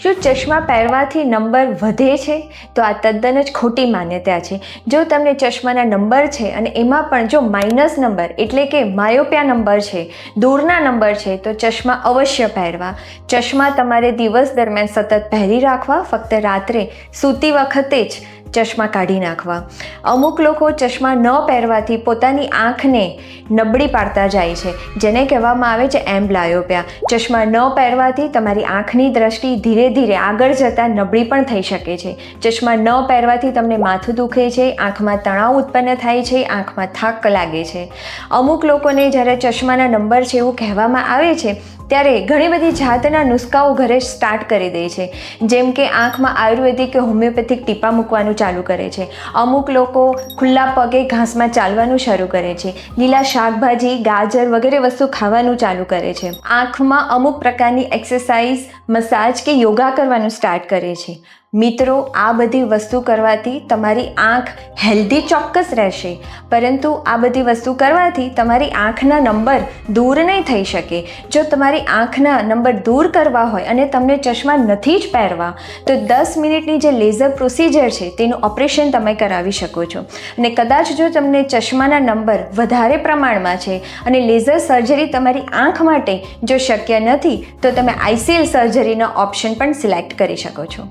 શું ચશ્મા પહેરવાથી નંબર વધે છે? તો આ તદ્દન જ ખોટી માન્યતા છે. જો તમને ચશ્માના નંબર છે અને એમાં પણ જો માઇનસ નંબર એટલે કે માયોપિયા નંબર છે, દૂરના નંબર છે, તો ચશ્મા અવશ્ય પહેરવા. ચશ્મા તમારે દિવસ દરમિયાન સતત પહેરી રાખવા, ફક્ત રાત્રે સૂતી વખતે જ ચશ્મા કાઢી નાખવા. અમુક લોકો ચશ્મા ન પહેરવાથી પોતાની આંખને નબળી પાડતા જાય છે, જેને કહેવામાં આવે છે એમ્બ્લાયોપિયા. ચશ્મા ન પહેરવાથી તમારી આંખની દ્રષ્ટિ ધીરે ધીરે આગળ જતાં નબળી પણ થઈ શકે છે. ચશ્મા ન પહેરવાથી તમને માથું દુખે છે, આંખમાં તણાવ ઉત્પન્ન થાય છે, આંખમાં થાક લાગે છે. અમુક લોકોને જ્યારે ચશ્માના નંબર છે એવું કહેવામાં આવે છે ત્યારે ઘણી બધી જાતના નુસ્ખાઓ ઘરે સ્ટાર્ટ કરી દે છે, જેમ કે આંખમાં આયુર્વેદિક કે હોમિયોપેથિક ટીપા મૂકવાનું ચાલુ કરે છે. અમુક લોકો ખુલ્લા પગે ઘાસમાં ચાલવાનું શરૂ કરે છે, લીલા શાકભાજી, ગાજર વગેરે વસ્તુ ખાવાનું ચાલુ કરે છે. આંખમાં અમુક પ્રકારની એક્સરસાઇઝ, મસાજ કે યોગા કરવાનું સ્ટાર્ટ કરે છે. મિત્રો, આ બધી વસ્તુ કરવાથી તમારી આંખ હેલ્ધી ચોક્કસ રહેશે, પરંતુ આ બધી વસ્તુ કરવાથી તમારી આંખના નંબર દૂર નહીં થઈ શકે. જો તમારી આંખના નંબર દૂર કરવા હોય અને તમને ચશ્મા નથી જ પહેરવા, તો 10 મિનિટની જે લેઝર પ્રોસિજર છે તેનું ઓપરેશન તમે કરાવી શકો છો. અને કદાચ જો તમને ચશ્માના નંબર વધારે પ્રમાણમાં છે અને લેઝર સર્જરી તમારી આંખ માટે જો શક્ય નથી, તો તમે ICL સર્જરીનો ઓપ્શન પણ સિલેક્ટ કરી શકો છો.